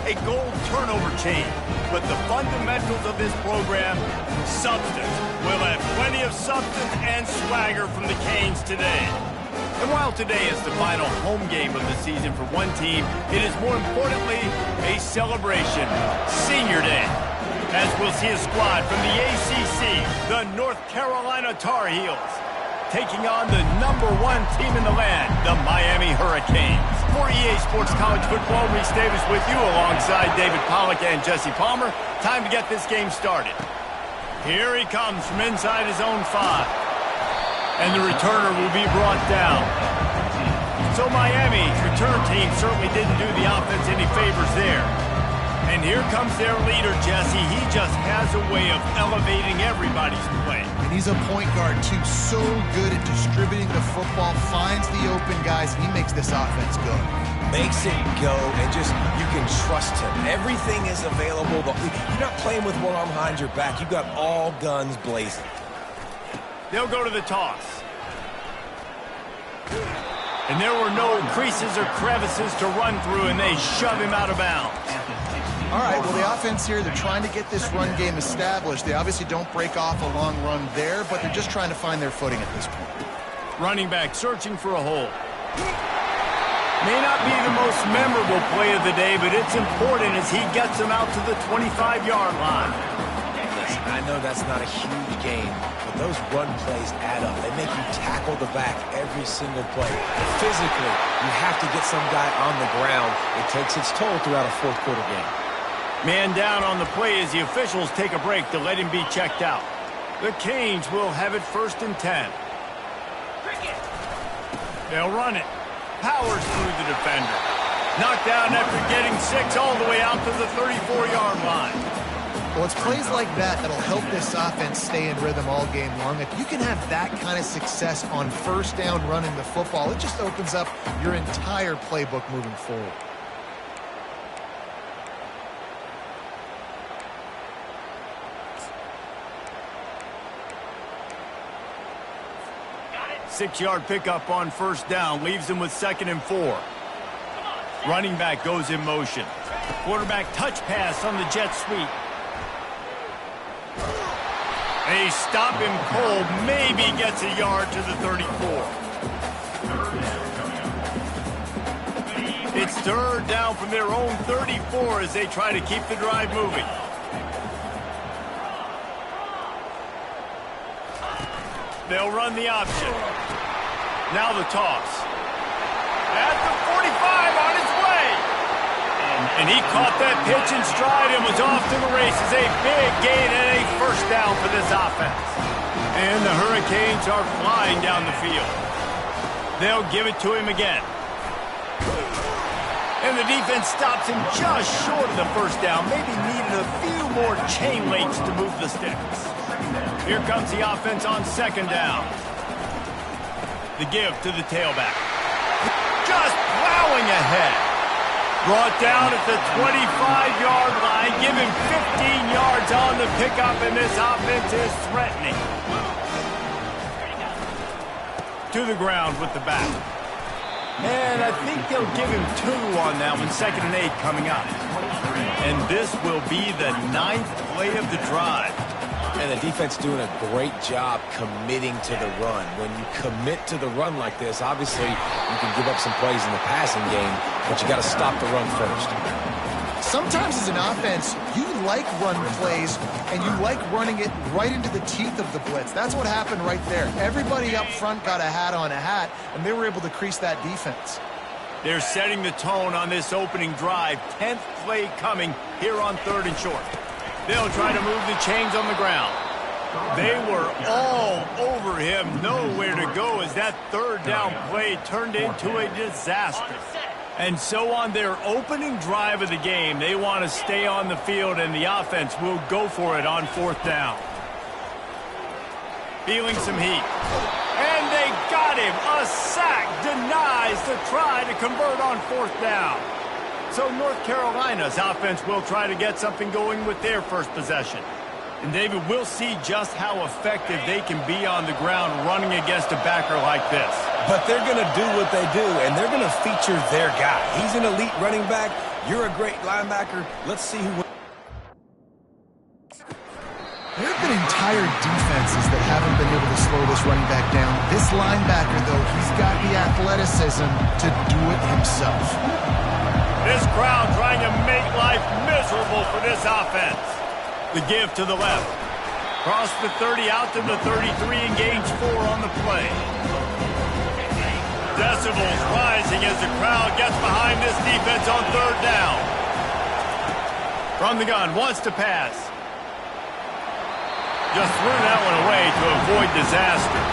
a gold turnover chain. But the fundamentals of this program, substance. We'll have plenty of substance and swagger from the Canes today. And while today is the final home game of the season for one team, it is more importantly a celebration, Senior Day. As we'll see a squad from the ACC, the North Carolina Tar Heels, taking on the #1 team in the land, the Miami Hurricanes. For EA Sports College Football, Reese Davis with you alongside David Pollack and Jesse Palmer. Time to get this game started. Here he comes from inside his own 5. And the returner will be brought down. So Miami's return team certainly didn't do the offense any favors there. And here comes their leader, Jesse. He just has a way of elevating everybody's play. And he's a point guard, too. So good at distributing the football, finds the open guys, and he makes this offense go. Makes it go, and just, you can trust him. Everything is available. You're not playing with one arm behind your back. You've got all guns blazing. They'll go to the toss. And there were no creases or crevices to run through, and they shove him out of bounds. All right, well, the offense here, they're trying to get this run game established. They obviously don't break off a long run there, but they're just trying to find their footing at this point. Running back searching for a hole. May not be the most memorable play of the day, but it's important as he gets them out to the 25-yard line. Listen, I know that's not a huge game, but those run plays add up. They make you tackle the back every single play. Physically, you have to get some guy on the ground. It takes its toll throughout a fourth-quarter game. Man down on the play as the officials take a break to let him be checked out. The Canes will have it 1st and 10. They'll run it. Powers through the defender. Knocked down after getting 6 all the way out to the 34-yard line. Well, it's plays like that that'll help this offense stay in rhythm all game long. If you can have that kind of success on 1st down running the football, it just opens up your entire playbook moving forward. Six-yard pickup on 1st down. Leaves him with 2nd and 4. Running back goes in motion. Quarterback touch pass on the jet sweep. They stop him cold. Maybe gets a yard to the 34. It's 3rd down from their own 34 as they try to keep the drive moving. They'll run the option. Now the toss. At the 45 on his way. And he caught that pitch in stride and was off to the races. A big gain and a 1st down for this offense. And the Hurricanes are flying down the field. They'll give it to him again. And the defense stops him just short of the 1st down. Maybe needed a few more chain links to move the sticks. Here comes the offense on 2nd down. The give to the tailback. Just plowing ahead. Brought down at the 25-yard line. Give him 15 yards on the pickup, and this offense is threatening. To the ground with the back. And I think they'll give him 2 on that one. 2nd and 8 coming up. And this will be the 9th play of the drive. And the defense doing a great job committing to the run. When you commit to the run like this, obviously you can give up some plays in the passing game, but you got to stop the run first. Sometimes as an offense, you like run plays, and you like running it right into the teeth of the blitz. That's what happened right there. Everybody up front got a hat on a hat, and they were able to crease that defense. They're setting the tone on this opening drive. 10th play coming here on 3rd and short. They'll try to move the chains on the ground. They were all over him, nowhere to go as that 3rd down play turned into a disaster. And so on their opening drive of the game, they want to stay on the field, and the offense will go for it on 4th down. Feeling some heat. And they got him. A sack denies the try to convert on 4th down. So North Carolina's offense will try to get something going with their first possession. And David, we'll see just how effective they can be on the ground running against a backer like this. But they're going to do what they do, and they're going to feature their guy. He's an elite running back. You're a great linebacker. Let's see who wins. There have been entire defenses that haven't been able to slow this running back down. This linebacker, though, he's got the athleticism to do it himself. This crowd trying to make life miserable for this offense. The give to the left. Cross the 30 out to the 33 and gauge 4 on the play. Decibels rising as the crowd gets behind this defense on third down. From the gun, wants to pass. Just threw that one away to avoid disaster.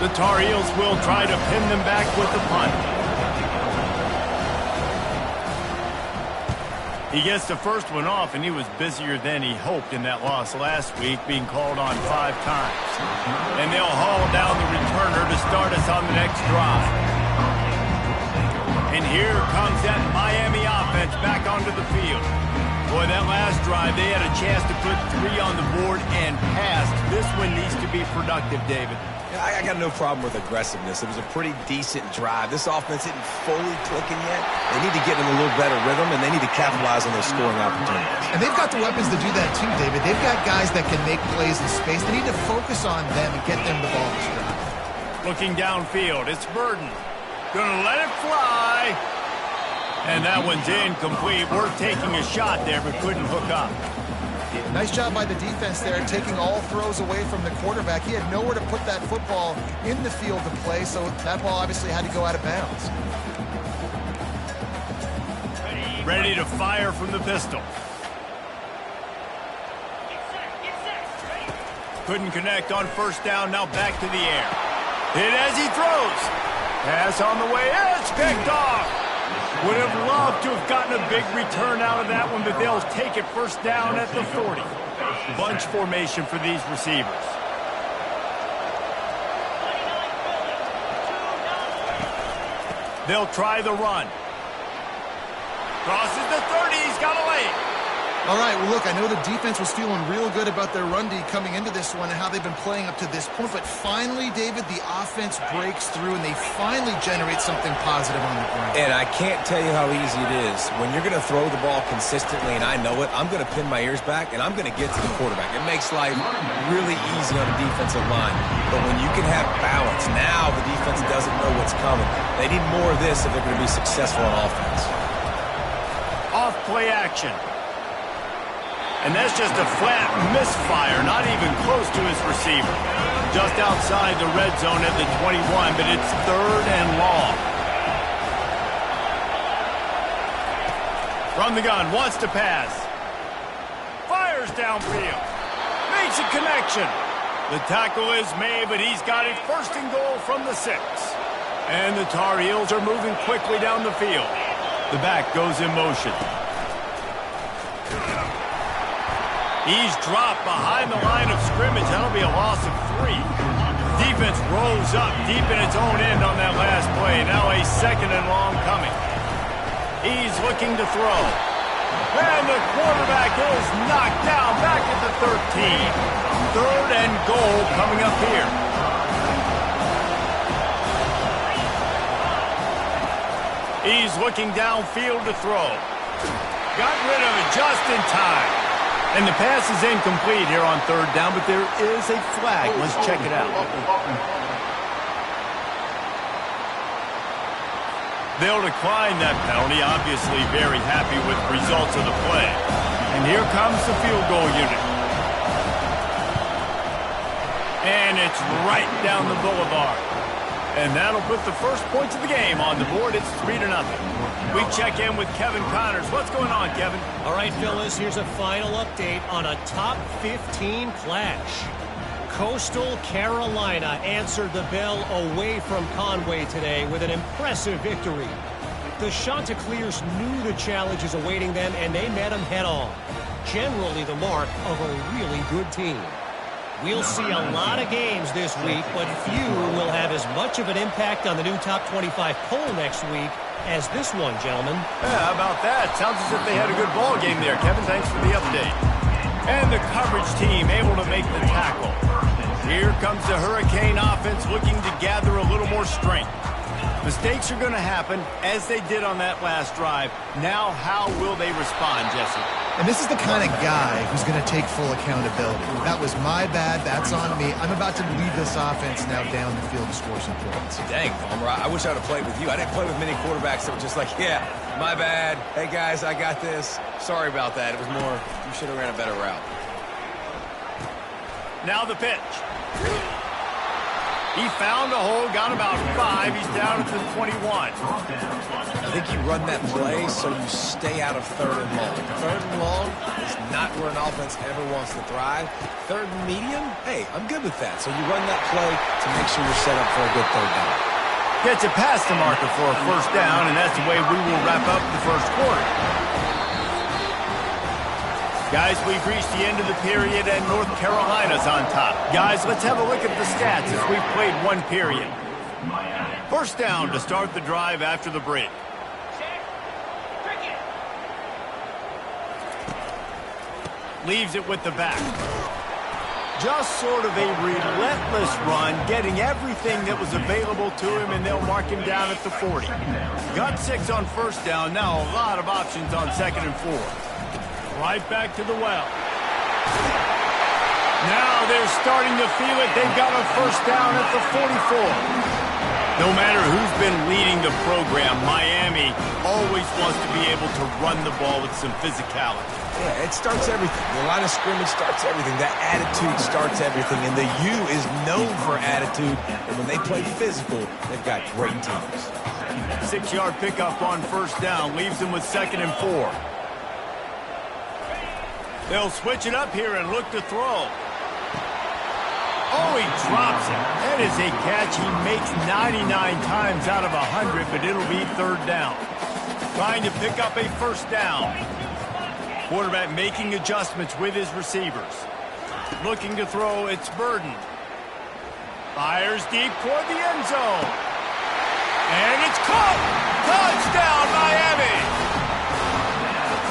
The Tar Heels will try to pin them back with the punt. He gets the first one off, and he was busier than he hoped in that loss last week, being called on 5 times. And they'll haul down the returner to start us on the next drive. And here comes that Miami offense back onto the field. Boy, that last drive, they had a chance to put 3 on the board and passed. This one needs to be productive, David. Yeah, I got no problem with aggressiveness. It was a pretty decent drive. This offense isn't fully clicking yet. They need to get in a little better rhythm, and they need to capitalize on those scoring opportunities. And they've got the weapons to do that too, David. They've got guys that can make plays in space. They need to focus on them and get them the ball this drive. Looking downfield, it's Burden. Gonna let it fly. And that one's incomplete. We're taking a shot there, but couldn't hook up. Nice job by the defense there, taking all throws away from the quarterback. He had nowhere to put that football in the field to play, so that ball obviously had to go out of bounds. Ready to fire from the pistol. Couldn't connect on first down, now back to the air. Hit as he throws. Pass on the way, it's picked off. Would have loved to have gotten a big return out of that one, but they'll take it first down at the 40. Bunch formation for these receivers. They'll try the run. Crosses the 30, he's got a lane. All right, well, look, I know the defense was feeling real good about their run D coming into this one and how they've been playing up to this point, but finally, David, the offense breaks through and they finally generate something positive on the ground. And I can't tell you how easy it is. When you're going to throw the ball consistently, and I know it, I'm going to pin my ears back, and I'm going to get to the quarterback. It makes life really easy on the defensive line. But when you can have balance, now the defense doesn't know what's coming. They need more of this if they're going to be successful on offense. Off play action. And that's just a flat misfire, not even close to his receiver. Just outside the red zone at the 21, but it's 3rd and long. From the gun, wants to pass. Fires downfield. Makes a connection. The tackle is made, but he's got it 1st and goal from the 6. And the Tar Heels are moving quickly down the field. The back goes in motion. He's dropped behind the line of scrimmage. That'll be a loss of 3. Defense rolls up deep in its own end on that last play. Now a 2nd and long coming. He's looking to throw. And the quarterback is knocked down back at the 13. 3rd and goal coming up here. He's looking downfield to throw. Got rid of it just in time. And the pass is incomplete here on 3rd down, but there is a flag. Let's check it out. They'll decline that penalty, obviously very happy with results of the play. And here comes the field goal unit. And it's right down the boulevard. And that'll put the first points of the game on the board. It's 3-0. We check in with Kevin Connors. What's going on, Kevin? All right, fellas, here's a final update on a top 15 clash. Coastal Carolina answered the bell away from Conway today with an impressive victory. The Chanticleers knew the challenges awaiting them, and they met them head-on. Generally the mark of a really good team. We'll see a lot of games this week, but few will have as much of an impact on the new top 25 poll next week as this one, gentlemen. Yeah, how about that? Sounds as if they had a good ball game there, Kevin. Thanks for the update. And the coverage team able to make the tackle. Here comes the Hurricane offense looking to gather a little more strength. Mistakes are going to happen, as they did on that last drive. Now, how will they respond, Jesse? And this is the kind of guy who's going to take full accountability. That was my bad. That's on me. I'm about to lead this offense now down the field to score some points. Dang, Palmer, I wish I would have played with you. I didn't play with many quarterbacks that were just like, yeah, my bad. Hey, guys, I got this. Sorry about that. It was more, you should have ran a better route. Now the pitch. He found a hole, got about 5. He's down at the 21. I think you run that play so you stay out of 3rd and long. 3rd and long is not where an offense ever wants to thrive. 3rd and medium, hey, I'm good with that. So you run that play to make sure you're set up for a good 3rd down. Gets it past the marker for a 1st down, and that's the way we will wrap up the 1st quarter. Guys, we've reached the end of the period, and North Carolina's on top. Guys, let's have a look at the stats as we've played 1 period. 1st down to start the drive after the break. Leaves it with the back. Just sort of a relentless run, getting everything that was available to him, and they'll mark him down at the 40. Got 6 on 1st down. Now a lot of options on 2nd and 4. Right back to the well. Now they're starting to feel it. They've got a 1st down at the 44. No matter who's been leading the program, Miami always wants to be able to run the ball with some physicality. Yeah, it starts everything. The line of scrimmage starts everything. That attitude starts everything. And the U is known for attitude. And when they play physical, they've got great teams. 6-yard pickup on 1st down. Leaves them with 2nd and 4. They'll switch it up here and look to throw. Oh, he drops it. That is a catch he makes 99 times out of 100, but it'll be 3rd down. Trying to pick up a 1st down. Quarterback making adjustments with his receivers. Looking to throw, it's Burden. Fires deep toward the end zone. And it's caught! Touchdown, Miami!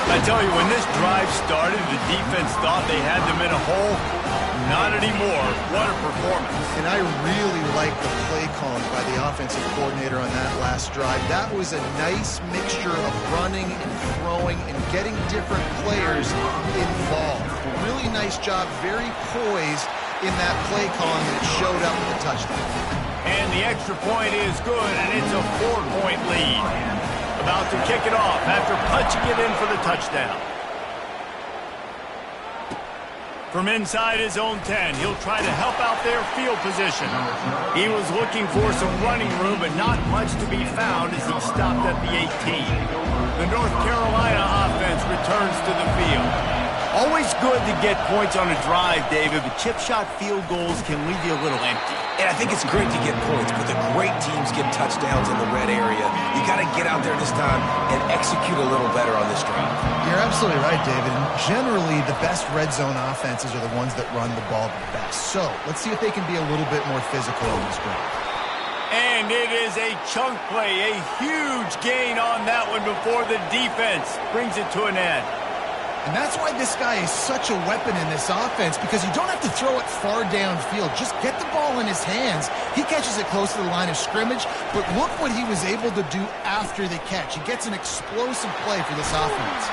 I tell you, when this drive started, the defense thought they had them in a hole. Not anymore. What a performance. And I really like the play calling by the offensive coordinator on that last drive. That was a nice mixture of running and throwing and getting different players involved. A really nice job, very poised in that play calling, and it showed up with a touchdown. And the extra point is good, and it's a 4-point lead. About to kick it off after punching it in for the touchdown. From inside his own 10, he'll try to help out their field position. He was looking for some running room, but not much to be found as he stopped at the 18. The North Carolina offense returns to the field. Always good to get points on a drive, David, but chip shot field goals can leave you a little empty. And I think it's great to get points, but the great teams get touchdowns in the red area. You got to get out there this time and execute a little better on this drive. You're absolutely right, David. And generally, the best red zone offenses are the ones that run the ball the best. So let's see if they can be a little bit more physical on this drive. And it is a chunk play, a huge gain on that one before the defense brings it to an end. And that's why this guy is such a weapon in this offense, because you don't have to throw it far downfield. Just get the ball in his hands. He catches it close to the line of scrimmage, but look what he was able to do after the catch. He gets an explosive play for this offense.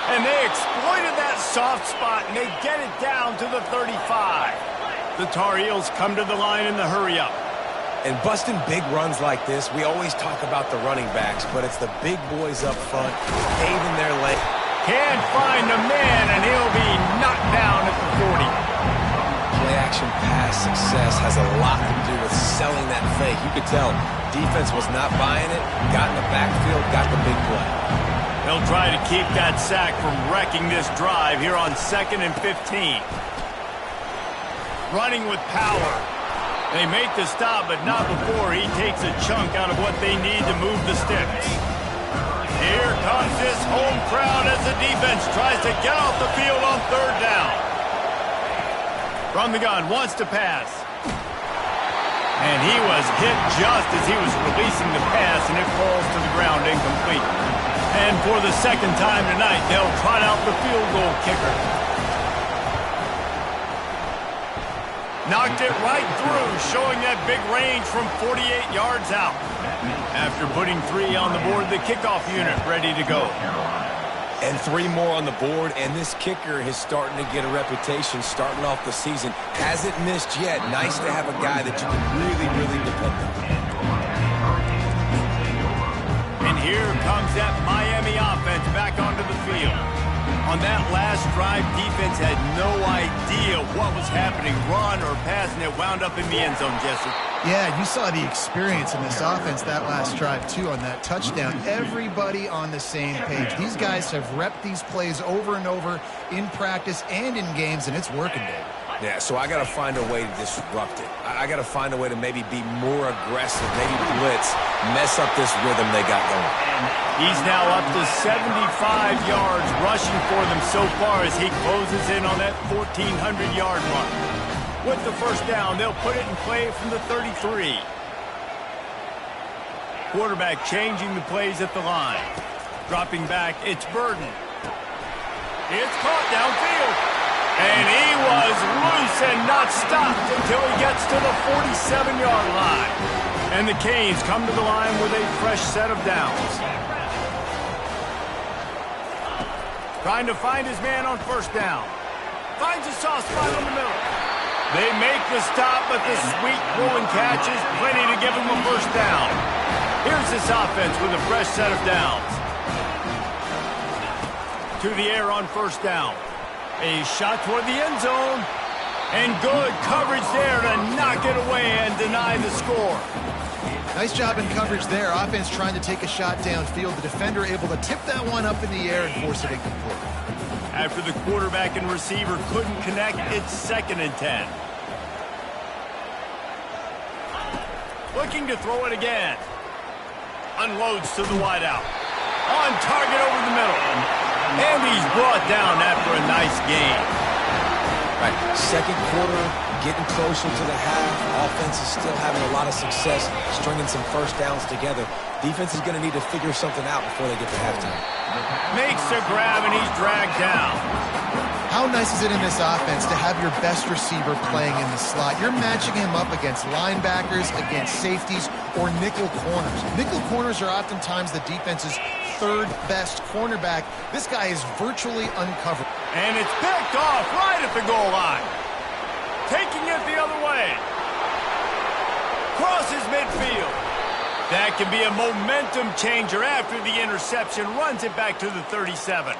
And they exploited that soft spot, and they get it down to the 35. The Tar Heels come to the line in the hurry-up. And busting big runs like this, we always talk about the running backs, but it's the big boys up front paving their lane. Can't find a man, and he'll be knocked down at the 40. Play-action pass success has a lot to do with selling that fake. You could tell defense was not buying it, got in the backfield, got the big play. They'll try to keep that sack from wrecking this drive here on 2nd and 15. Running with power. They make the stop, but not before he takes a chunk out of what they need to move the sticks. Here comes this home crowd as the defense tries to get off the field on 3rd down. From the gun, wants to pass. And he was hit just as he was releasing the pass, and it falls to the ground incomplete. And for the 2nd time tonight, they'll trot out the field goal kicker. Knocked it right through, showing that big range from 48 yards out. After putting 3 on the board, the kickoff unit ready to go. And 3 more on the board, and this kicker is starting to get a reputation starting off the season. Hasn't missed yet. Nice to have a guy that you can really, really depend on. And here comes that Miami offense back onto the field. On that last drive, defense had no idea what was happening, run or pass, and it wound up in the end zone, Jesse. Yeah, you saw the experience in this offense that last drive, too, on that touchdown. Everybody on the same page. These guys have repped these plays over and over in practice and in games, and it's working, Dave. Yeah, so I got to find a way to disrupt it. I got to find a way to maybe be more aggressive, maybe blitz, mess up this rhythm they got going. He's now up to 75 yards rushing for them so far as he closes in on that 1,400-yard mark. With the first down, they'll put it in play from the 33. Quarterback changing the plays at the line. Dropping back, it's Burden. It's caught downfield. And he was loose and not stopped until he gets to the 47-yard line. And the Canes come to the line with a fresh set of downs. Trying to find his man on first down. Finds a soft spot in the middle. They make the stop, but the sweet rolling catch is plenty to give him a first down. Here's this offense with a fresh set of downs. To the air on first down. A shot toward the end zone. And good coverage there to knock it away and deny the score. Nice job in coverage there. Offense trying to take a shot downfield. The defender able to tip that one up in the air and force it incomplete. After the quarterback and receiver couldn't connect, it's 2nd and 10. Looking to throw it again. Unloads to the wideout. On target over the middle. And he's brought down after a nice gain. Right, second quarter, getting closer to the half. Offense is still having a lot of success stringing some first downs together. Defense is going to need to figure something out before they get to halftime. Makes the grab, and he's dragged down. How nice is it in this offense to have your best receiver playing in the slot? You're matching him up against linebackers, against safeties, or nickel corners. Nickel corners are oftentimes the defense's 3rd best cornerback. This guy is virtually uncovered. And it's picked off right at the goal line. Taking it the other way. Crosses midfield. That can be a momentum changer after the interception. Runs it back to the 37.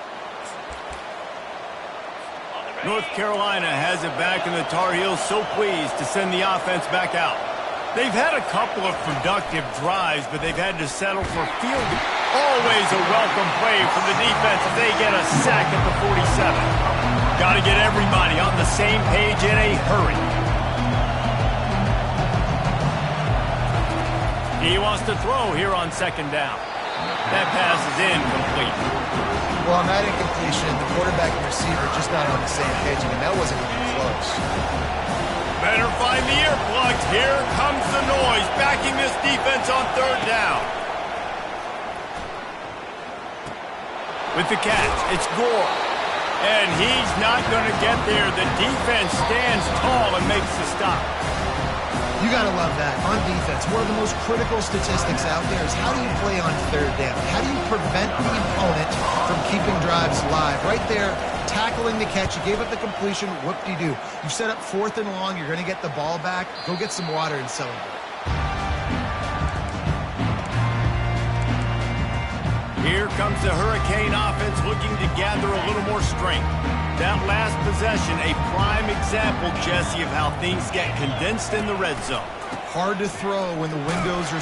North Carolina has it back, and the Tar Heels so pleased to send the offense back out. They've had a couple of productive drives, but they've had to settle for field goals. Always a welcome play from the defense as they get a sack at the 47. Got to get everybody on the same page in a hurry. He wants to throw here on 2nd down. That pass is incomplete. Well, on that incompletion, the quarterback and receiver just not on the same page. I mean, that wasn't even close. Better find the earplugs. Here comes the noise, backing this defense on 3rd down. With the catch, it's Gore. And he's not going to get there. The defense stands tall and makes the stop. You got to love that. On defense, one of the most critical statistics out there is how do you play on 3rd down? How do you prevent the opponent from keeping drives live? Right there, tackling the catch. You gave up the completion. Whoop-de-doo. You set up 4th and long. You're going to get the ball back. Go get some water and celebrate. Here comes the Hurricane offense looking to gather a little more strength. That last possession, a prime example, Jesse, of how things get condensed in the red zone. Hard to throw when the windows are...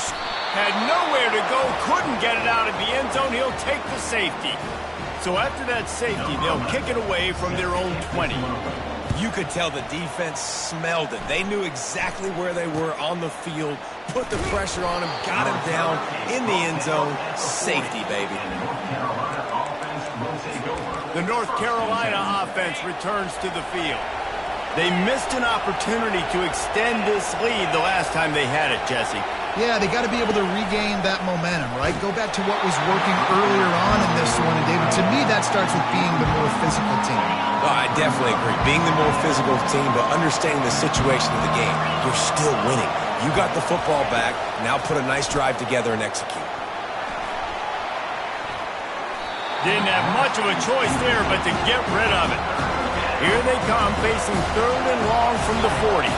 Had nowhere to go, couldn't get it out of the end zone. He'll take the safety. So after that safety, they'll kick it away from their own 20. You could tell the defense smelled it. They knew exactly where they were on the field, put the pressure on him, got him down in the end zone. Safety, baby. The North Carolina offense returns to the field. They missed an opportunity to extend this lead the last time they had it, Jesse. Yeah, they got to be able to regain that momentum, right? Go back to what was working earlier on in this one. And, David, to me, that starts with being the more physical team. Oh, I definitely agree. Being the more physical team, but understanding the situation of the game. You're still winning. You got the football back. Now put a nice drive together and execute. Didn't have much of a choice there but to get rid of it. Here they come, facing 3rd and long from the 40.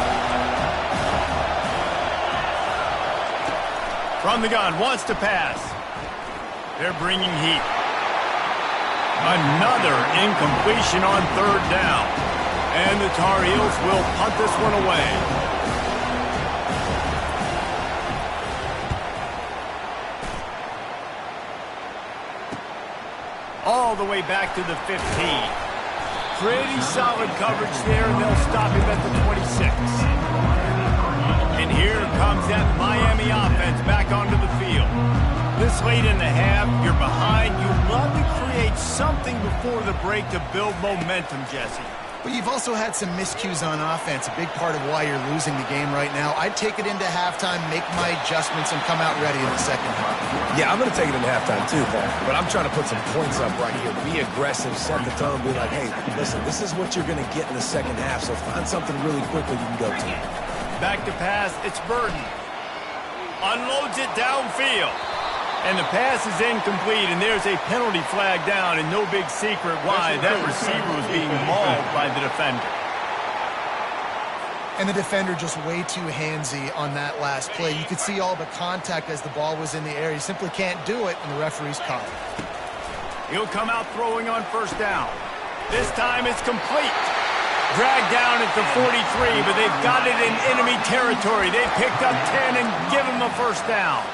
From the gun, wants to pass. They're bringing heat. Another incompletion on 3rd down. And the Tar Heels will punt this one away. All the way back to the 15. Pretty solid coverage there, and they'll stop him at the 26. And here comes that Miami offense back onto the field. This late in the half, you're behind. You love to create something before the break to build momentum, Jesse. But you've also had some miscues on offense, a big part of why you're losing the game right now. I'd take it into halftime, make my adjustments, and come out ready in the second half. Yeah, I'm going to take it into halftime too, Paul. But I'm trying to put some points up right here. Be aggressive, set the tone, be like, hey, listen, this is what you're going to get in the second half, so find something really quickly you can go to. Back to pass, it's Burden. Unloads it downfield. And the pass is incomplete, and there's a penalty flag down, and no big secret why that receiver was being mauled by the defender. And the defender just way too handsy on that last play. You could see all the contact as the ball was in the air. He simply can't do it, and the referee's caught it. He'll come out throwing on 1st down. This time it's complete. Dragged down at the 43, but they've got it in enemy territory. They've picked up 10 and give him a 1st down.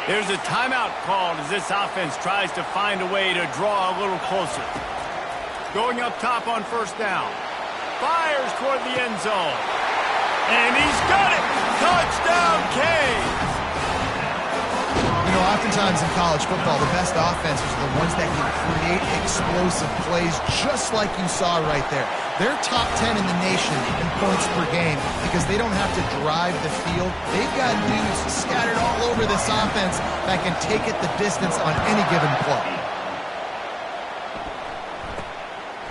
There's a timeout called as this offense tries to find a way to draw a little closer. Going up top on 1st down. Fires toward the end zone. And he's got it! Touchdown, Canes! You know, oftentimes in college football, the best offenses are the ones that can create explosive plays just like you saw right there. They're top 10 in the nation in points per game because they don't have to drive the field. They've got dudes scattered all over this offense that can take it the distance on any given play.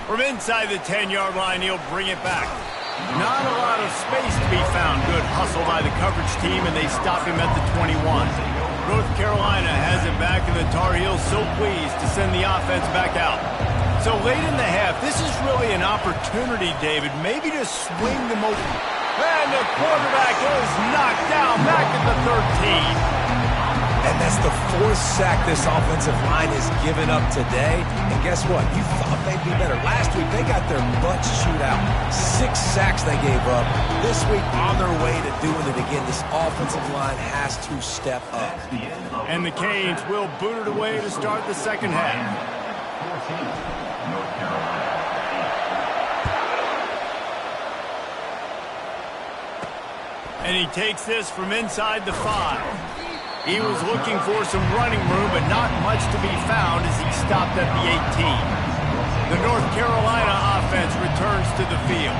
From inside the 10-yard line, he'll bring it back. Not a lot of space to be found. Good hustle by the coverage team, and they stop him at the 21. North Carolina has it back, and the Tar Heels so pleased to send the offense back out. So late in the half, this is really an opportunity, David, maybe to swing the motion. And the quarterback is knocked down back at the 13. And that's the 4th sack this offensive line has given up today. And guess what? You thought they'd be better. Last week, they got their butts chewed out. 6 sacks they gave up. This week, on their way to doing it again. This offensive line has to step up. And the Canes will boot it away to start the second half. And he takes this from inside the 5. He was looking for some running room, but not much to be found as he stopped at the 18. The North Carolina offense returns to the field.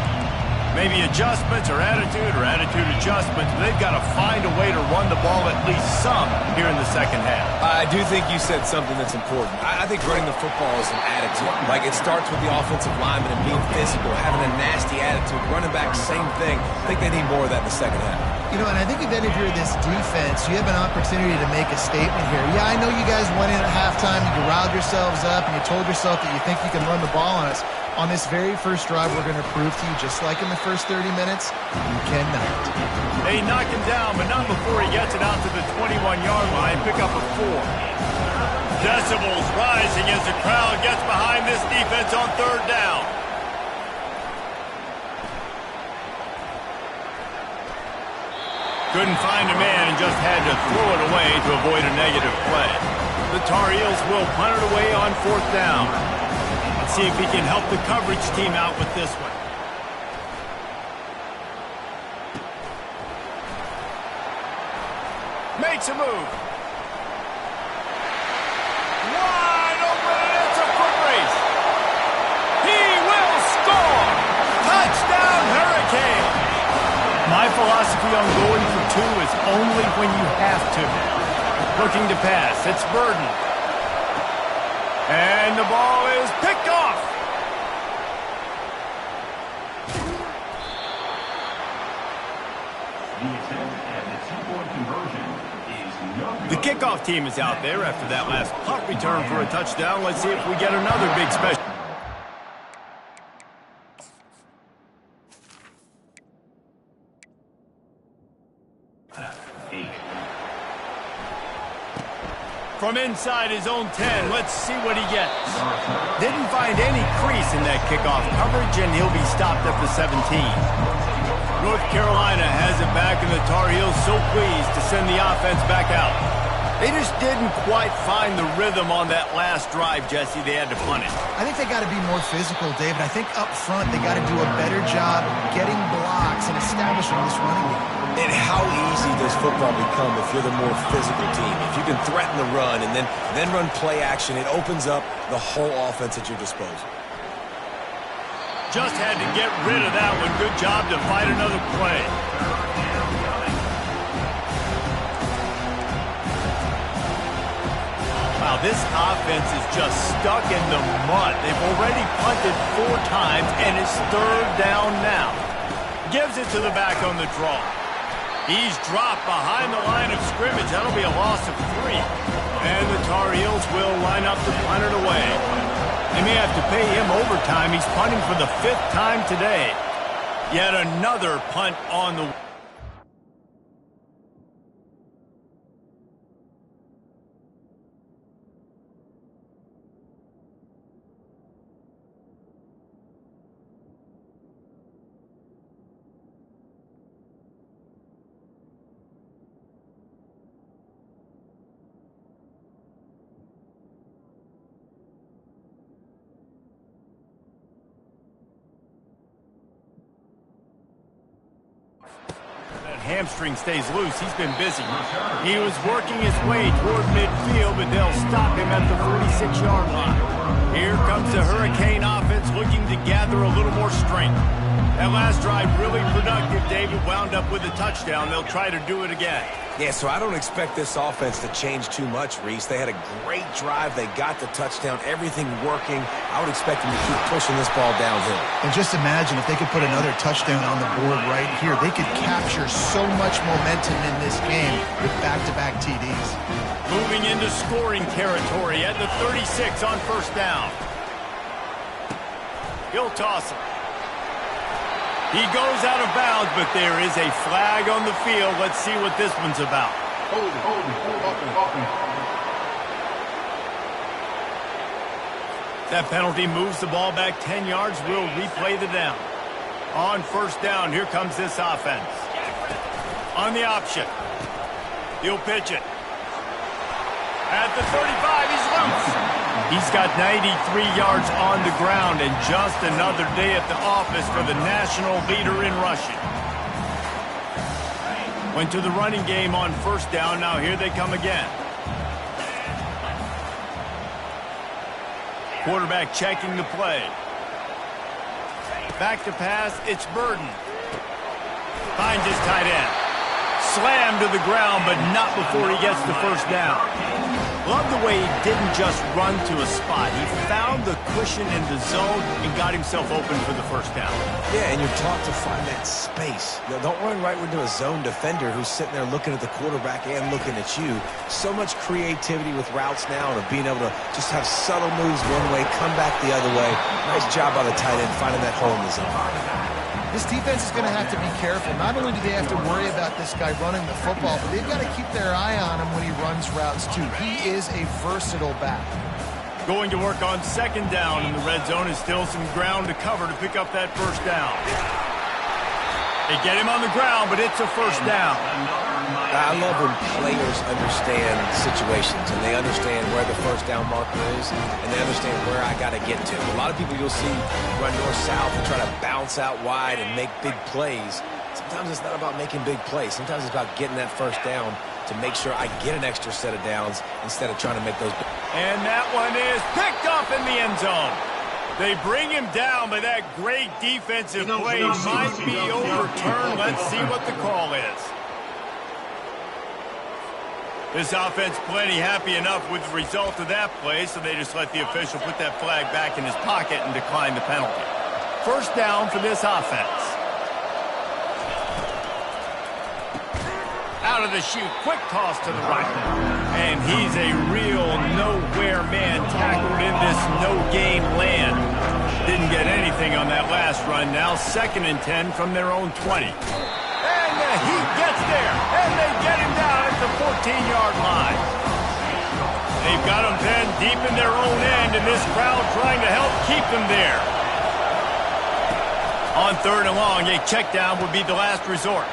Maybe adjustments or attitude adjustments. They've got to find a way to run the ball at least some here in the second half. I do think you said something that's important. I think running the football is an attitude. Like, it starts with the offensive lineman and being physical, having a nasty attitude. Running back, same thing. I think they need more of that in the second half. You know, and I think then if you're this defense, you have an opportunity to make a statement here. Yeah, I know you guys went in at halftime, you riled yourselves up, and you told yourself that you think you can run the ball on us. On this very first drive, we're going to prove to you, just like in the first 30 minutes, you cannot. They knock him down, but not before he gets it out to the 21-yard line. Pick up a 4. Decibels rising as the crowd gets behind this defense on 3rd down. Couldn't find a man and just had to throw it away to avoid a negative play. The Tar Heels will punt it away on 4th down. Let's see if he can help the coverage team out with this one. Makes a move. Wide open, and it's a foot race. He will score. Touchdown, Hurricanes. philosophy on going for two is only when you have to. Looking to pass. It's Burden. And the ball is picked off. The kickoff team is out there after that last punt return for a touchdown. Let's see if we get another big special. From inside his own 10, let's see what he gets. Didn't find any crease in that kickoff coverage, and he'll be stopped at the 17. North Carolina has it back, and the Tar Heels so pleased to send the offense back out. They just didn't quite find the rhythm on that last drive, Jesse. They had to punt it. I think they got to be more physical, David. I think up front they got to do a better job getting blocks and establishing this running game. And how easy does football become if you're the more physical team? If you can threaten the run and then run play action, it opens up the whole offense at your disposal. Just had to get rid of that one. Good job to fight another play. Wow, this offense is just stuck in the mud. They've already punted 4 times, and it's 3rd down now. Gives it to the back on the draw. He's dropped behind the line of scrimmage. That'll be a loss of 3. And the Tar Heels will line up to punt it away. They may have to pay him overtime. He's punting for the 5th time today. Yet another punt on the... Hamstring stays loose. He's been busy. He was working his way toward midfield, but they'll stop him at the 46-yard line. Here comes the Hurricane offense looking to gather a little more strength. That last drive really productive. David wound up with a touchdown. They'll try to do it again. Yeah, so I don't expect this offense to change too much, Reese. They had a great drive. They got the touchdown. Everything working. I would expect them to keep pushing this ball downhill. And just imagine if they could put another touchdown on the board right here. They could capture so much momentum in this game with back-to-back TDs. Moving into scoring territory at the 36 on 1st down. He'll toss it. He goes out of bounds, but there is a flag on the field. Let's see what this one's about. That penalty moves the ball back 10 yards. We'll replay the down. On 1st down, here comes this offense. On the option. He'll pitch it. At the 35, he's loose. He's got 93 yards on the ground, and just another day at the office for the national leader in rushing. Went to the running game on 1st down. Now here they come again. Quarterback checking the play. Back to pass, it's Burden. Finds his tight end. Slammed to the ground, but not before he gets the 1st down. Love the way he didn't just run to a spot. He found the cushion in the zone and got himself open for the 1st down. Yeah, and you're taught to find that space. Now, don't run right into a zone defender who's sitting there looking at the quarterback and looking at you. So much creativity with routes now and of being able to just have subtle moves one way, come back the other way. Nice job by the tight end finding that hole in the zone. This defense is going to have to be careful. Not only do they have to worry about this guy running the football, but they've got to keep their eye on him when he runs routes too. He is a versatile back. Going to work on 2nd down, and the red zone is still some ground to cover to pick up that 1st down. They get him on the ground, but it's a 1st down. I love when players understand situations and they understand where the 1st down marker is and they understand where I got to get to. A lot of people you'll see run north-south and try to bounce out wide and make big plays. Sometimes it's not about making big plays. Sometimes it's about getting that 1st down to make sure I get an extra set of downs instead of trying to make those. And that one is picked up in the end zone. They bring him down, but that great defensive play might be overturned. Let's see what the call is. This offense plenty happy enough with the result of that play, so they just let the official put that flag back in his pocket and decline the penalty. First down for this offense. Out of the chute, quick toss to the right. And he's a real nowhere man tackled in this no-gain land. Didn't get anything on that last run. Now 2nd and 10 from their own 20. And he gets there, and they get him down at the 14-yard line. They've got him pinned deep in their own end, and this crowd trying to help keep them there. On 3rd and long, a check down would be the last resort.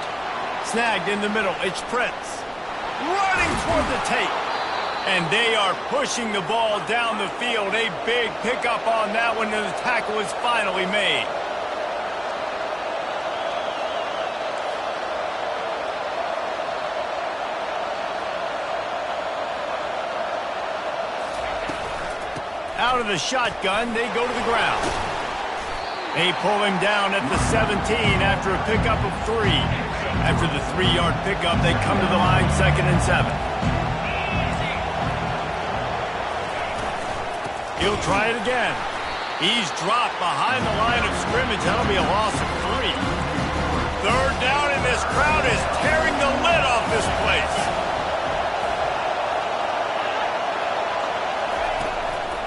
Snagged in the middle, it's Prince. Running toward the tape. And they are pushing the ball down the field. A big pickup on that one, and the tackle is finally made. Out of the shotgun, they go to the ground. They pull him down at the 17 after a pickup of 3. After the 3-yard pickup, they come to the line 2nd and 7. He'll try it again. He's dropped behind the line of scrimmage. That'll be a loss of 3. 3rd down, and this crowd is tearing the lid off this place.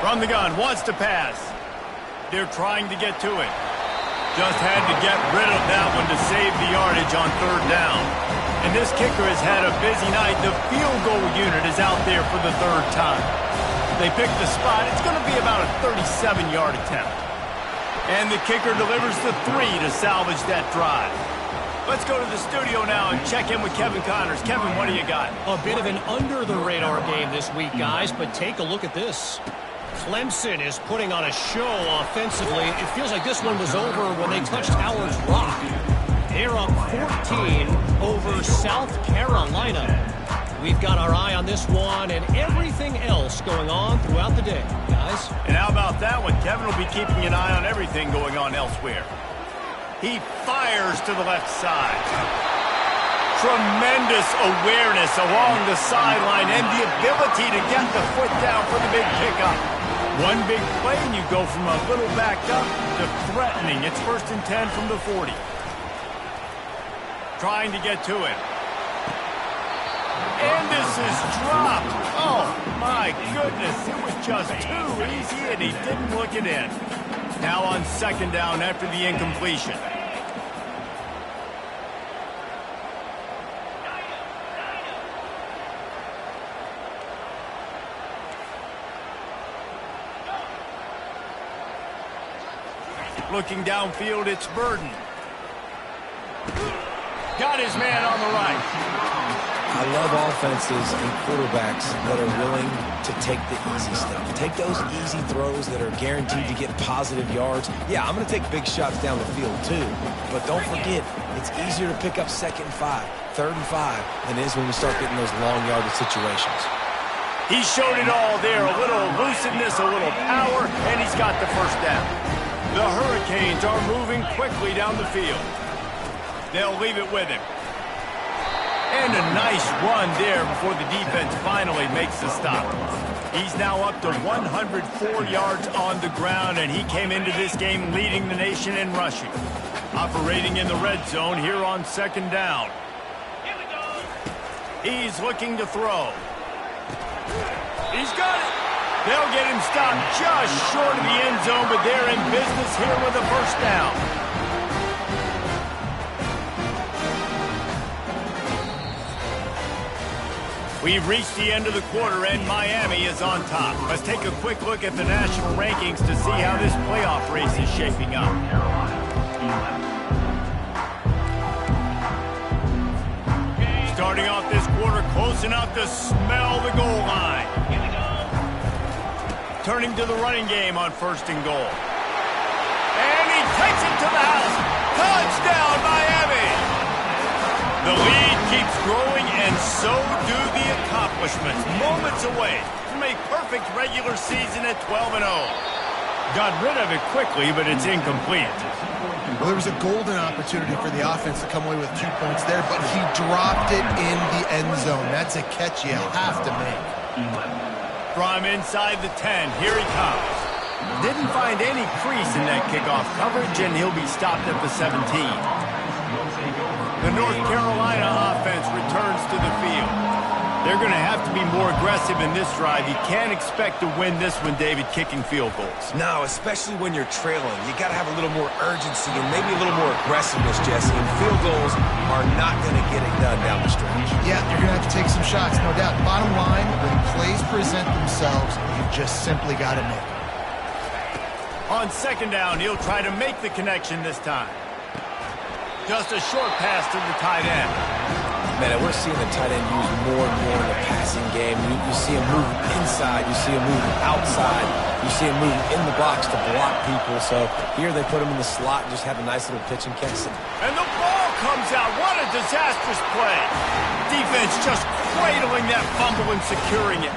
From the gun, wants to pass. They're trying to get to it. Just had to get rid of that one to save the yardage on 3rd down. And this kicker has had a busy night. The field goal unit is out there for the 3rd time. They picked the spot. It's going to be about a 37-yard attempt. And the kicker delivers the 3 to salvage that drive. Let's go to the studio now and check in with Kevin Connors. Kevin, what do you got? A bit of an under-the-radar game this week, guys, but take a look at this. Clemson is putting on a show offensively. It feels like this one was over when they touched Howard's Rock. They're up 14 over South Carolina. We've got our eye on this one and everything else going on throughout the day, guys. And how about that one? Kevin will be keeping an eye on everything going on elsewhere. He fires to the left side. Tremendous awareness along the sideline and the ability to get the foot down for the big pickup. One big play and you go from a little backed up to threatening. It's 1st and 10 from the 40. Trying to get to it. And this is dropped. Oh, my goodness. It was just too easy, and he didn't look it in. Now on 2nd down after the incompletion. Looking downfield, it's Burden. Got his man on the right. I love offenses and quarterbacks that are willing to take the easy stuff. Take those easy throws that are guaranteed to get positive yards. Yeah, I'm going to take big shots down the field too. But don't forget, it's easier to pick up 2nd and 5, 3rd and 5 than it is when we start getting those long yardage situations. He showed it all there. A little elusiveness, a little power, and he's got the 1st down. The Hurricanes are moving quickly down the field. They'll leave it with him. And a nice run there before the defense finally makes the stop. He's now up to 104 yards on the ground, and he came into this game leading the nation in rushing. Operating in the red zone here on 2nd down. He's looking to throw. He's got it. They'll get him stopped just short of the end zone, but they're in business here with a 1st down. We've reached the end of the quarter, and Miami is on top. Let's take a quick look at the national rankings to see how this playoff race is shaping up. Starting off this quarter, close enough to smell the goal line. Turning to the running game on 1st and goal. And he takes it to the house. Touchdown, Miami! The lead keeps growing, and so do the accomplishments. Moments away from a perfect regular season at 12-0. Got rid of it quickly, but it's incomplete. Well, there was a golden opportunity for the offense to come away with 2 points there, but he dropped it in the end zone. That's a catch you have to make. From inside the 10, here he comes. Didn't find any crease in that kickoff coverage, and he'll be stopped at the 17. The North Carolina offense returns to the field. They're going to have to be more aggressive in this drive. You can't expect to win this one, David, kicking field goals. No, especially when you're trailing. You got to have a little more urgency and maybe a little more aggressiveness, Jesse. And field goals are not going to get it done down the stretch. Yeah, you're going to have to take some shots, no doubt. Bottom line, when plays present themselves, you just simply got to make them. On second down, he'll try to make the connection this time. Just a short pass to the tight end. Man, we're seeing the tight end used more and more in the passing game. You see him move inside. You see him move outside. You see him move in the box to block people. So here they put him in the slot and just have a nice little pitch and catch. And the ball comes out. What a disastrous play. Defense just cradling that fumble and securing it.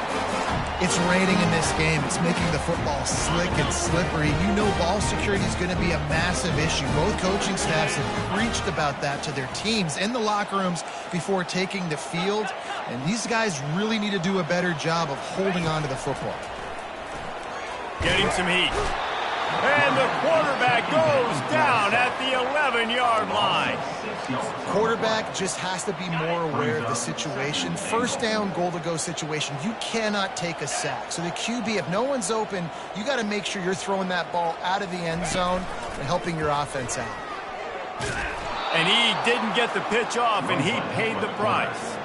It's raining in this game. It's making the football slick and slippery. You know ball security is going to be a massive issue. Both coaching staffs have preached about that to their teams in the locker rooms before taking the field. And these guys really need to do a better job of holding on to the football. Getting some heat. And the quarterback goes down at the 11-yard line. Quarterback just has to be more aware of the situation. First down, goal-to-go situation. You cannot take a sack. So the QB, if no one's open, you got to make sure you're throwing that ball out of the end zone and helping your offense out. And he didn't get the pitch off, and he paid the price.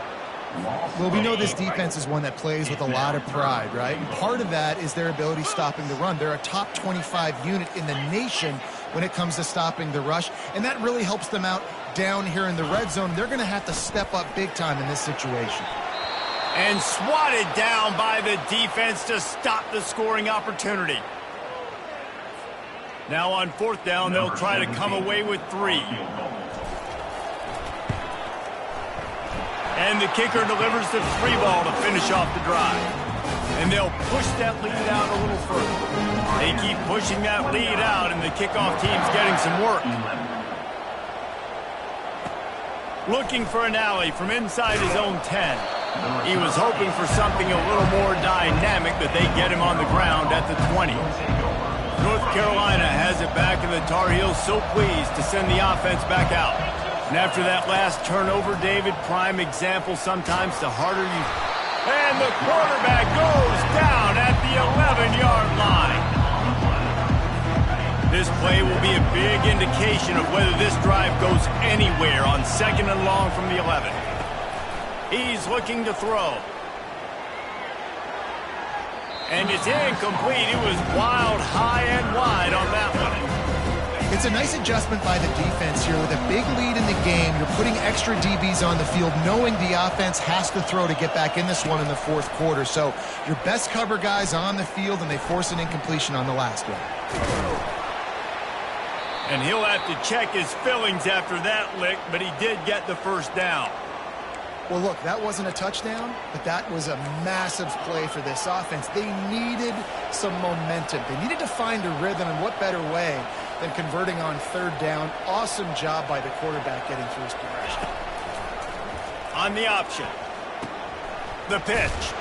Well, we know this defense is one that plays with a lot of pride, right? And part of that is their ability stopping the run. They're a top 25 unit in the nation when it comes to stopping the rush, and that really helps them out down here in the red zone. They're going to have to step up big time in this situation. And swatted down by the defense to stop the scoring opportunity. Now on fourth down, they'll try to come away with 3. And the kicker delivers the 3 ball to finish off the drive. And they'll push that lead out a little further. They keep pushing that lead out, and the kickoff team's getting some work. Looking for an alley from inside his own 10. He was hoping for something a little more dynamic, but they get him on the ground at the 20. North Carolina has it back, and the Tar Heels so pleased to send the offense back out. And after that last turnover, David, prime example sometimes the harder you... And the quarterback goes down at the 11-yard line. This play will be a big indication of whether this drive goes anywhere on second and long from the 11. He's looking to throw. And it's incomplete. It was wild, high and wide on that one. It's a nice adjustment by the defense here. With a big lead in the game, you're putting extra DBs on the field, knowing the offense has to throw to get back in this one in the fourth quarter. So your best cover guys on the field, and they force an incompletion on the last one. And he'll have to check his fillings after that lick, but he did get the first down. Well, look, that wasn't a touchdown, but that was a massive play for this offense. They needed some momentum. They needed to find a rhythm, and what better way than converting on third down. Awesome job by the quarterback getting through his progression. On the option. The pitch.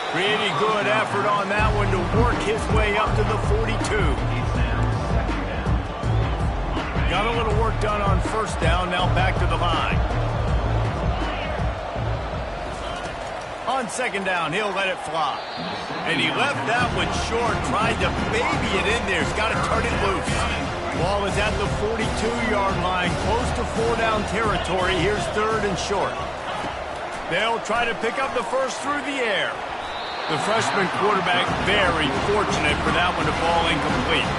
Pretty good effort on that one to work his way up to the 42. Got a little work done on first down, now back to the line. On second down, he'll let it fly. And he left that one short, tried to baby it in there. He's got to turn it loose. Ball is at the 42-yard line, close to 4-down territory. Here's third and short. They'll try to pick up the first through the air. The freshman quarterback very fortunate for that one to fall incomplete.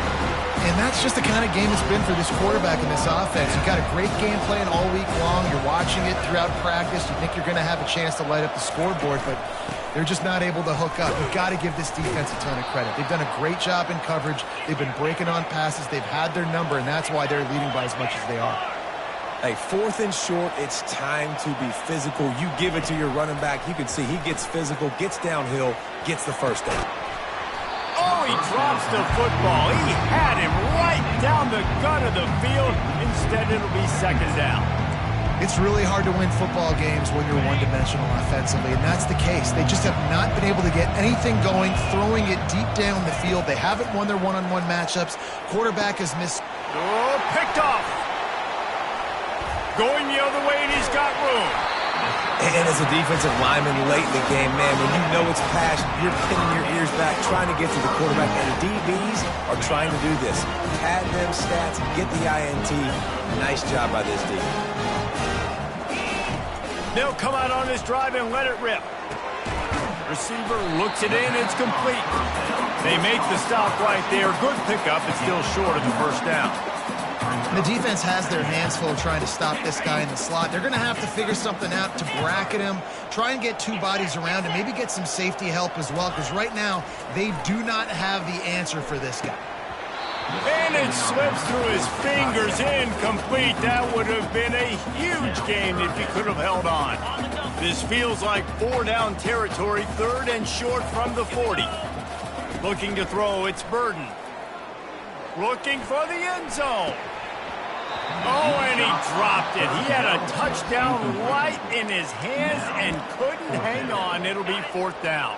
And that's just the kind of game it's been for this quarterback in this offense. You've got a great game plan all week long. You're watching it throughout practice. You think you're going to have a chance to light up the scoreboard, but they're just not able to hook up. You've got to give this defense a ton of credit. They've done a great job in coverage. They've been breaking on passes. They've had their number, and that's why they're leading by as much as they are. Hey, fourth and short, it's time to be physical. You give it to your running back. You can see he gets physical, gets downhill, gets the first down. Oh, he drops the football. He had him right down the gut of the field. Instead, it'll be second down. It's really hard to win football games when you're one-dimensional offensively, and that's the case. They just have not been able to get anything going, throwing it deep down the field. They haven't won their one-on-one matchups. Quarterback has missed. Oh, picked off. Going the other way, and he's got room. And as a defensive lineman late in the game, man, when you know it's passed, you're pinning your ears back, trying to get to the quarterback. And the DBs are trying to do this. Pad them stats, get the INT. Nice job by this defense. They'll come out on this drive and let it rip. Receiver looks it in, it's complete. They make the stop right there. Good pickup, it's still short of the first down. The defense has their hands full trying to stop this guy in the slot. They're going to have to figure something out to bracket him, try and get two bodies around him, maybe get some safety help as well, because right now they do not have the answer for this guy. And it slips through his fingers, incomplete. That would have been a huge gain if he could have held on. This feels like 4-down territory, third and short from the 40. Looking to throw, it's Burden. Looking for the end zone. Oh, and he dropped it. He had a touchdown right in his hands and couldn't hang on. It'll be fourth down.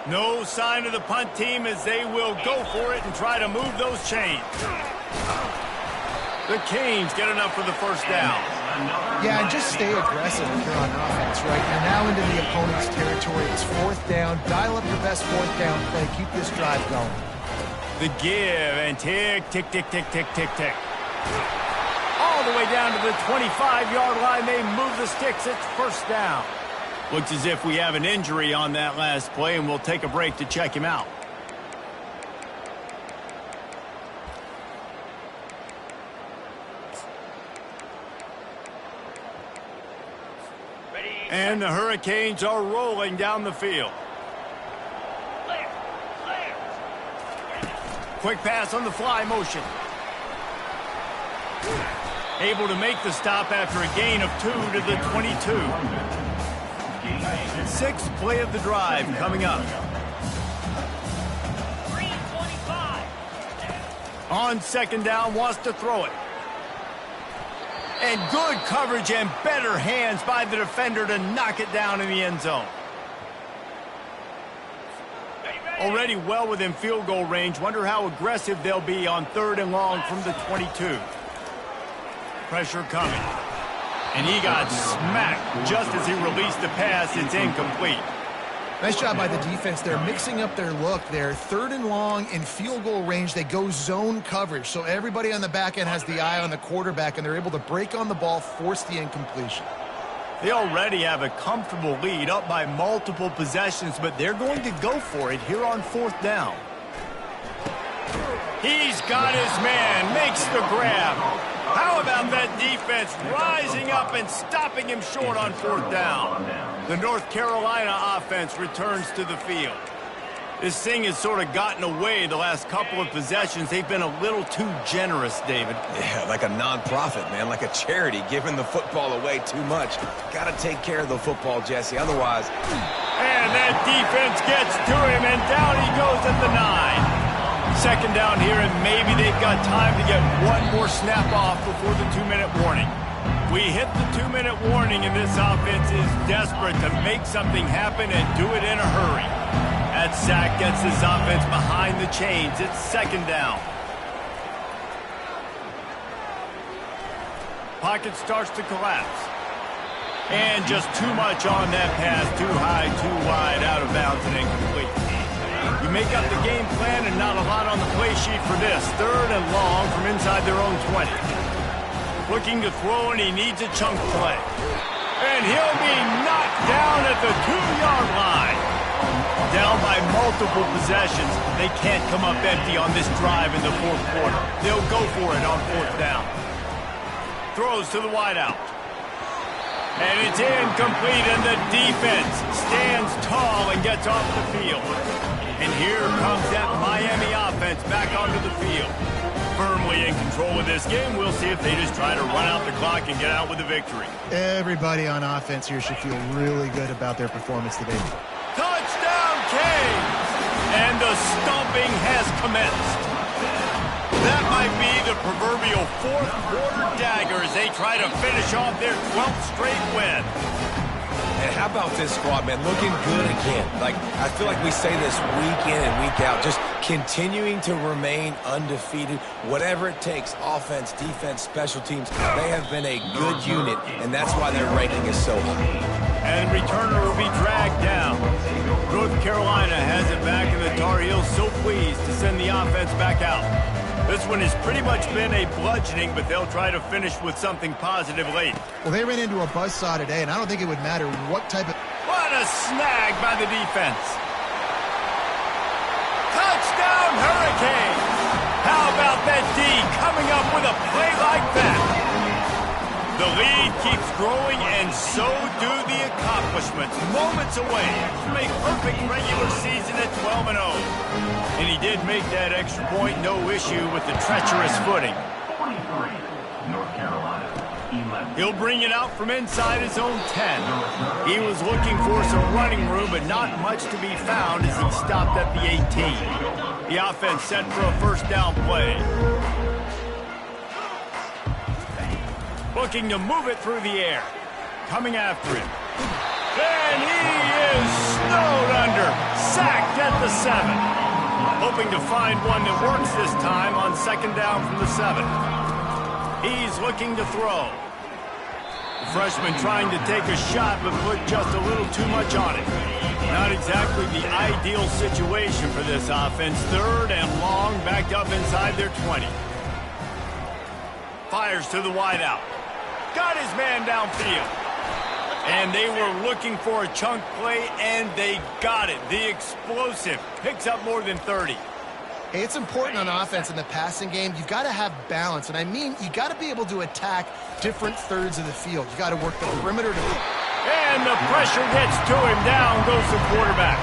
No sign of the punt team as they will go for it and try to move those chains. The Canes get enough for the first down. Yeah, and just stay aggressive if you're on offense, right? You're now into the opponent's territory. It's fourth down. Dial up your best fourth down play. Keep this drive going. The give and tick, tick, tick, tick, tick, tick, tick. All the way down to the 25-yard line. They move the sticks. It's first down. Looks as if we have an injury on that last play, and we'll take a break to check him out. And the Hurricanes are rolling down the field. Quick pass on the fly motion. Able to make the stop after a gain of 2 to the 22. Sixth play of the drive coming up. On second down, wants to throw it. And good coverage and better hands by the defender to knock it down in the end zone. Already well within field goal range. Wonder how aggressive they'll be on third and long from the 22. Pressure coming. And he got smacked just as he released the pass. It's incomplete. Nice job by the defense. They're mixing up their look. They're third and long in field goal range. They go zone coverage. So everybody on the back end has the eye on the quarterback, and they're able to break on the ball, force the incompletion. They already have a comfortable lead, up by multiple possessions, but they're going to go for it here on fourth down. He's got his man, makes the grab. How about that defense rising up and stopping him short on fourth down? The North Carolina offense returns to the field. This thing has sort of gotten away the last couple of possessions. They've been a little too generous, David. Yeah, like a non-profit, man, like a charity, giving the football away too much. Got to take care of the football, Jesse, otherwise. And that defense gets to him, and down he goes at the 9. Second down here, and maybe they've got time to get one more snap off before the 2-minute warning. We hit the 2-minute warning, and this offense is desperate to make something happen and do it in a hurry. That sack gets this offense behind the chains. It's second down. Pocket starts to collapse. And just too much on that pass. Too high, too wide, out of bounds, and incomplete. You make up the game plan and not a lot on the play sheet for this. Third and long from inside their own 20. Looking to throw, and he needs a chunk play. And he'll be knocked down at the 2-yard line. Down by multiple possessions. They can't come up empty on this drive in the fourth quarter. They'll go for it on fourth down. Throws to the wideout. And it's incomplete, and the defense stands tall and gets off the field. And here comes that Miami offense back onto the field. Firmly in control of this game. We'll see if they just try to run out the clock and get out with a victory. Everybody on offense here should feel really good about their performance today. Touchdown, Canes! And the stomping has commenced. That might be the proverbial fourth quarter dagger as they try to finish off their 12th straight win. And how about this squad, man? Looking good again. Like, I feel like we say this week in and week out, just continuing to remain undefeated. Whatever it takes, offense, defense, special teams, they have been a good unit, and that's why their ranking is so high. And returner will be dragged down. North Carolina has it back, and the Tar Heels so pleased to send the offense back out. This one has pretty much been a bludgeoning, but they'll try to finish with something positive late. Well, they ran into a buzzsaw today, and I don't think it would matter what type of... What a snag by the defense. Touchdown, Hurricane! How about that D coming up with a play like that? The lead keeps growing, and so do the accomplishments. Moments away from a perfect regular season at 12-0. And he did make that extra point, no issue with the treacherous footing. He'll bring it out from inside his own 10. He was looking for some running room, but not much to be found as he stopped at the 18. The offense set for a first down play. Looking to move it through the air. Coming after him. And he is snowed under. Sacked at the 7. Hoping to find one that works this time on second down from the 7. He's looking to throw. The freshman trying to take a shot, but put just a little too much on it. Not exactly the ideal situation for this offense. Third and long, backed up inside their 20. Fires to the wideout. Got his man downfield. And they were looking for a chunk play, and they got it. The explosive picks up more than 30. Hey, it's important on offense in the passing game. You've got to have balance. And I mean, you got to be able to attack different thirds of the field. You got to work the perimeter to... And the pressure gets to him. Down goes the quarterback.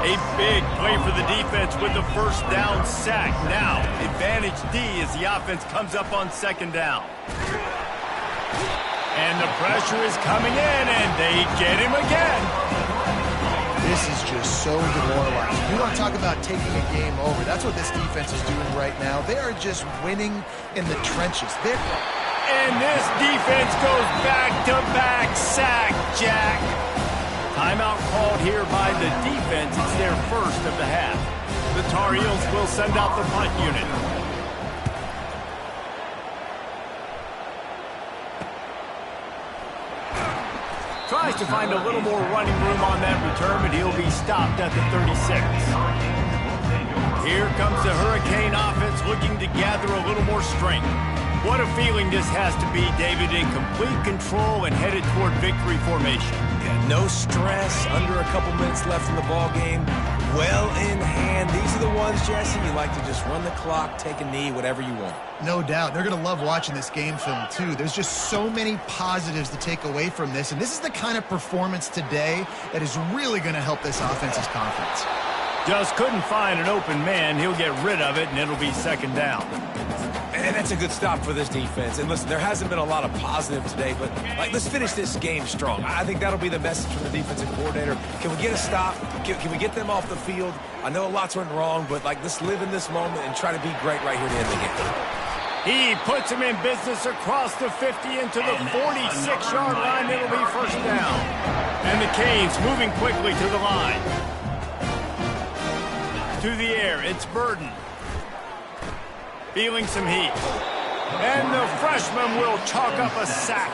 A big play for the defense with the first down sack. Now, advantage D as the offense comes up on second down. And the pressure is coming in, and they get him again. This is just so demoralizing. You want to talk about taking a game over. That's what this defense is doing right now. They are just winning in the trenches. And this defense goes back-to-back sack, Jack. Timeout called here by the defense. It's their first of the half. The Tar Heels will send out the punt unit. Tries to find a little more running room on that return, but he'll be stopped at the 36. Here comes the Hurricane offense looking to gather a little more strength. What a feeling this has to be, David, in complete control and headed toward victory formation. Yeah, no stress, under a couple minutes left in the ball game. Well in hand. These are the ones, Jesse, you like to just run the clock, take a knee, whatever you want. No doubt. They're going to love watching this game film, too. There's just so many positives to take away from this, and this is the kind of performance today that is really going to help this offense's confidence. Just couldn't find an open man. He'll get rid of it, and it'll be second down. And that's a good stop for this defense. And listen, there hasn't been a lot of positive today, but let's finish this game strong. I think that'll be the message from the defensive coordinator. Can we get a stop? Can we get them off the field? I know a lot's went wrong, but let's live in this moment and try to be great right here to end the game. He puts him in business across the 50 into the 46-yard line. It'll be first down. And the Canes moving quickly to the line. To the air, it's Burden. Feeling some heat. And the freshman will chalk up a sack.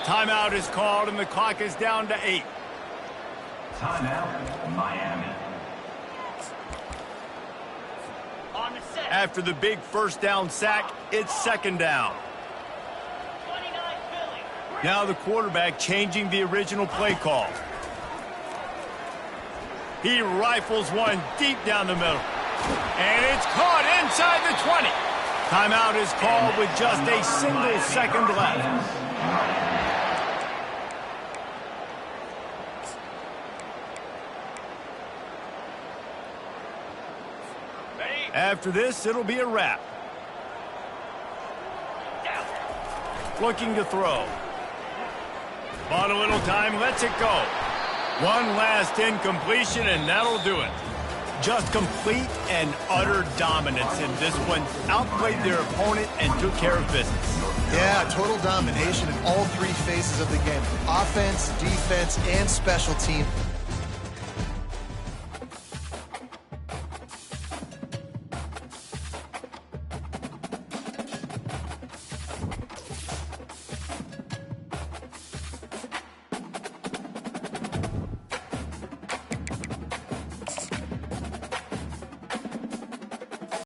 Timeout is called, and the clock is down to 8. Timeout, Miami. After the big first down sack, it's second down. Now the quarterback changing the original play call. He rifles one deep down the middle. And it's caught inside the 20. Timeout is called with just a single second left. After this, it'll be a wrap. Looking to throw. Bought a little time, lets it go. One last incompletion, and that'll do it. Just complete and utter dominance in this one. Outplayed their opponent and took care of business. Yeah, total domination in all three phases of the game. Offense, defense, and special team.